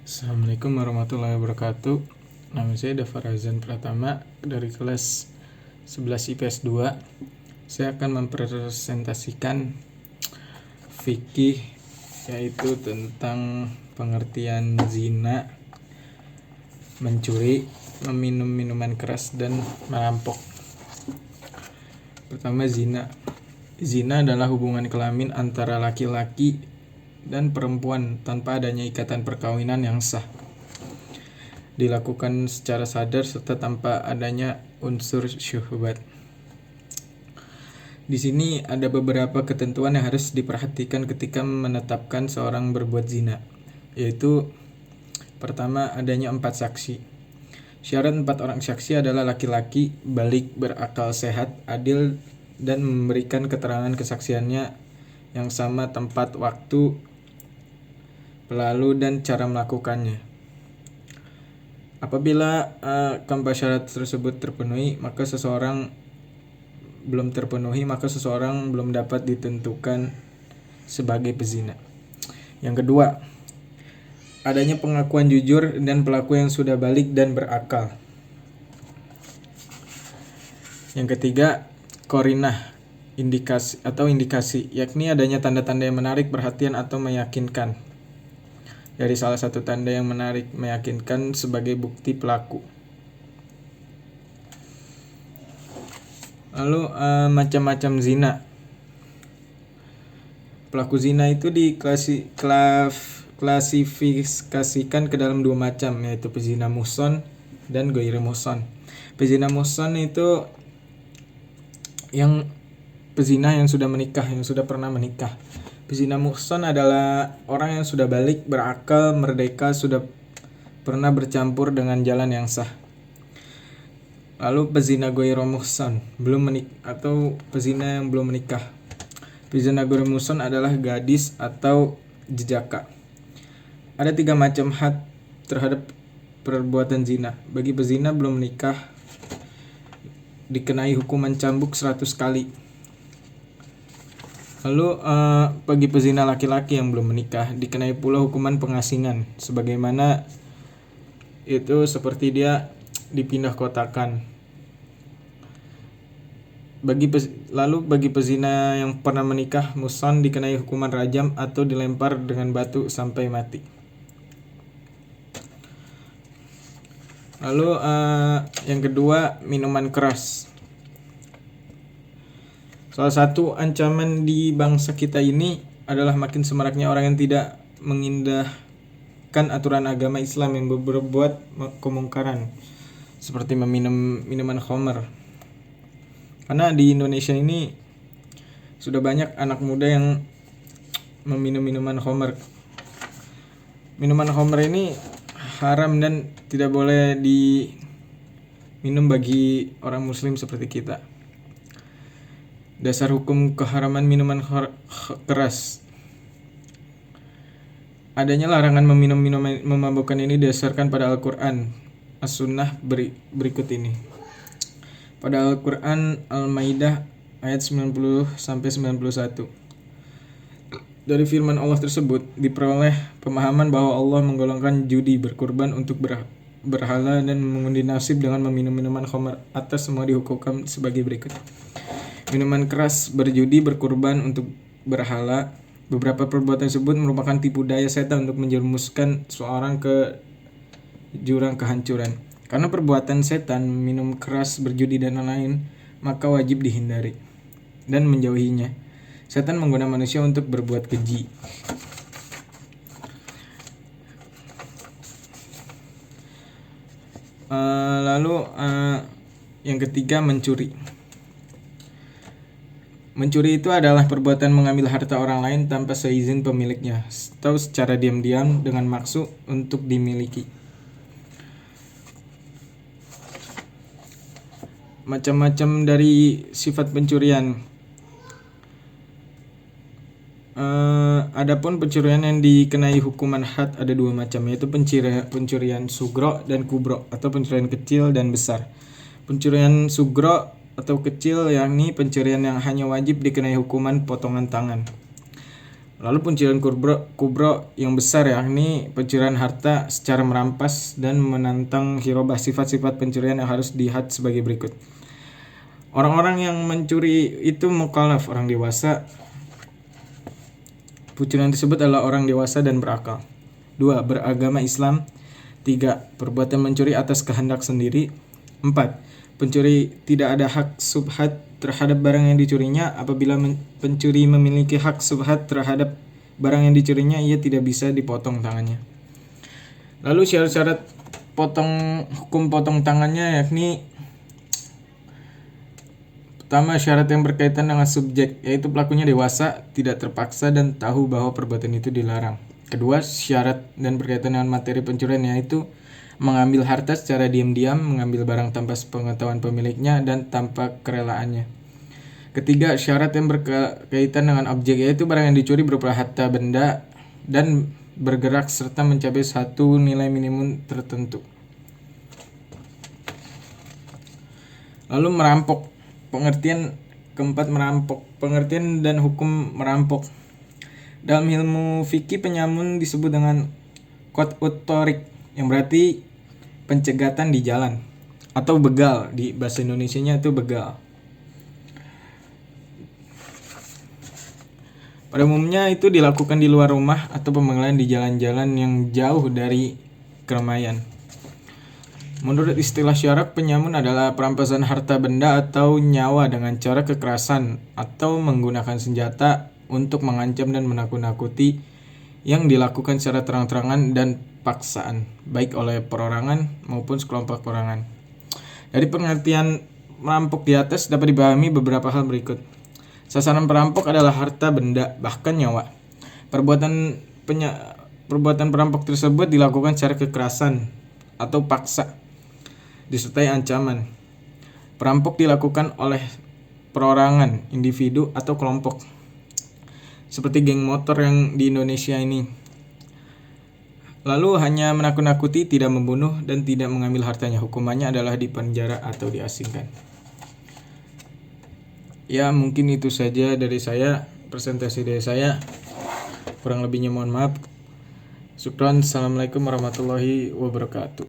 Assalamualaikum warahmatullahi wabarakatuh. Nama saya Dava Razan Pratama dari kelas 11 IPS 2. Saya akan mempresentasikan fikih, yaitu tentang pengertian zina, mencuri, meminum minuman keras, dan merampok. Pertama, zina. Zina adalah hubungan kelamin antara laki-laki dan perempuan tanpa adanya ikatan perkawinan yang sah, dilakukan secara sadar serta tanpa adanya unsur syahwat. Di sini ada beberapa ketentuan yang harus diperhatikan ketika menetapkan seorang berbuat zina, yaitu pertama, adanya 4 saksi. Syarat 4 orang saksi adalah laki-laki, balik, berakal sehat, adil, dan memberikan keterangan kesaksiannya yang sama tempat, waktu, pelalu, dan cara melakukannya. Apabila keempat syarat tersebut terpenuhi, maka seseorang belum dapat ditentukan sebagai pezina. Yang kedua, adanya pengakuan jujur dan pelaku yang sudah balik dan berakal. Yang ketiga, qarinah, indikasi, yakni adanya tanda-tanda yang menarik perhatian atau meyakinkan. Dari salah satu tanda yang menarik meyakinkan sebagai bukti pelaku. Lalu macam-macam zina. Pelaku zina itu diklasifikasikan ke dalam 2 macam, yaitu pezina muhson dan ghairu muhson. Pezina muhson itu yang pezina yang sudah menikah, yang sudah pernah menikah. Pezina muhson adalah orang yang sudah balik, berakal, merdeka, sudah pernah bercampur dengan jalan yang sah. Lalu pezina ghairu muhson, atau pezina yang belum menikah. Pezina ghairu muhson adalah gadis atau jejaka. Ada 3 macam had terhadap perbuatan zina. Bagi pezina belum menikah dikenai hukuman cambuk 100 kali. Lalu bagi pezina laki-laki yang belum menikah dikenai pula hukuman pengasingan, sebagaimana itu seperti dia dipindah kotakan. Lalu bagi pezina yang pernah menikah muhson dikenai hukuman rajam atau dilempar dengan batu sampai mati. Lalu yang kedua, minuman keras. Salah satu ancaman di bangsa kita ini adalah makin semaraknya orang yang tidak mengindahkan aturan agama Islam yang berbuat kemungkaran, seperti meminum minuman khamr. Karena di Indonesia ini sudah banyak anak muda yang meminum minuman khamr. Minuman khamr ini haram dan tidak boleh diminum bagi orang muslim seperti kita. Dasar hukum keharaman minuman keras. Adanya larangan meminum minuman memabukkan ini didasarkan pada Al-Quran, As-Sunnah berikut ini. Pada Al-Quran Al-Maidah ayat 90-91. Dari firman Allah tersebut diperoleh pemahaman bahwa Allah menggolongkan judi, berkurban untuk berhala, dan mengundi nasib dengan meminum minuman khamr. Atas semua dihukumkan sebagai berikut. Minuman keras, berjudi, berkurban untuk berhala. Beberapa perbuatan tersebut merupakan tipu daya setan untuk menjerumuskan seorang ke jurang kehancuran. Karena perbuatan setan, minum keras, berjudi, dan lain-lain, maka wajib dihindari dan menjauhinya. Setan menggunakan manusia untuk berbuat keji. Lalu yang ketiga, mencuri. Mencuri itu adalah perbuatan mengambil harta orang lain tanpa seizin pemiliknya, atau secara diam-diam dengan maksud untuk dimiliki. Macam-macam dari sifat pencurian. Adapun pencurian yang dikenai hukuman had ada 2 macam, yaitu pencurian sugro dan kubro, atau pencurian kecil dan besar. Pencurian sugro atau kecil yakni pencurian yang hanya wajib dikenai hukuman potongan tangan. Lalu pencurian kubro yang besar, yakni pencurian harta secara merampas dan menantang hirobah. Sifat-sifat pencurian yang harus dilihat sebagai berikut. Orang-orang yang mencuri itu mukallaf, orang dewasa. Pencurian tersebut adalah orang dewasa dan berakal. 2. Beragama Islam. 3. Perbuatan mencuri atas kehendak sendiri. 4. Pencuri tidak ada hak subhat terhadap barang yang dicurinya. Apabila pencuri memiliki hak subhat terhadap barang yang dicurinya, ia tidak bisa dipotong tangannya. Lalu syarat-syarat hukum potong tangannya, yakni pertama, syarat yang berkaitan dengan subjek, yaitu pelakunya dewasa, tidak terpaksa, dan tahu bahwa perbuatan itu dilarang. Kedua, syarat dan berkaitan dengan materi pencurian, yaitu mengambil harta secara diam-diam, mengambil barang tanpa sepengetahuan pemiliknya dan tanpa kerelaannya. Ketiga, syarat yang berkaitan dengan objek, yaitu barang yang dicuri berupa harta benda dan bergerak serta mencapai satu nilai minimum tertentu. Lalu merampok. Pengertian keempat, merampok. Pengertian dan hukum merampok. Dalam ilmu fikih penyamun disebut dengan qat'ut thariq, yang berarti pencegatan di jalan, atau begal, di bahasa Indonesianya itu begal. Pada umumnya itu dilakukan di luar rumah atau pembegalan di jalan-jalan yang jauh dari keramaian. Menurut istilah syarak, penyamun adalah perampasan harta benda atau nyawa dengan cara kekerasan atau menggunakan senjata untuk mengancam dan menakut-nakuti, yang dilakukan secara terang-terangan dan paksaan, baik oleh perorangan maupun sekelompok perorangan. Dari pengertian merampok di atas dapat dipahami beberapa hal berikut. Sasaran perampok adalah harta benda, bahkan nyawa. Perbuatan perampok tersebut dilakukan secara kekerasan atau paksa, disertai ancaman. Perampok dilakukan oleh perorangan, individu, atau kelompok, seperti geng motor yang di Indonesia ini. Lalu hanya menakut-nakuti, tidak membunuh, dan tidak mengambil hartanya. Hukumannya adalah dipenjara atau diasingkan. Ya, mungkin itu saja dari saya, presentasi dari saya. Kurang lebihnya mohon maaf. Syukran. Assalamualaikum warahmatullahi wabarakatuh.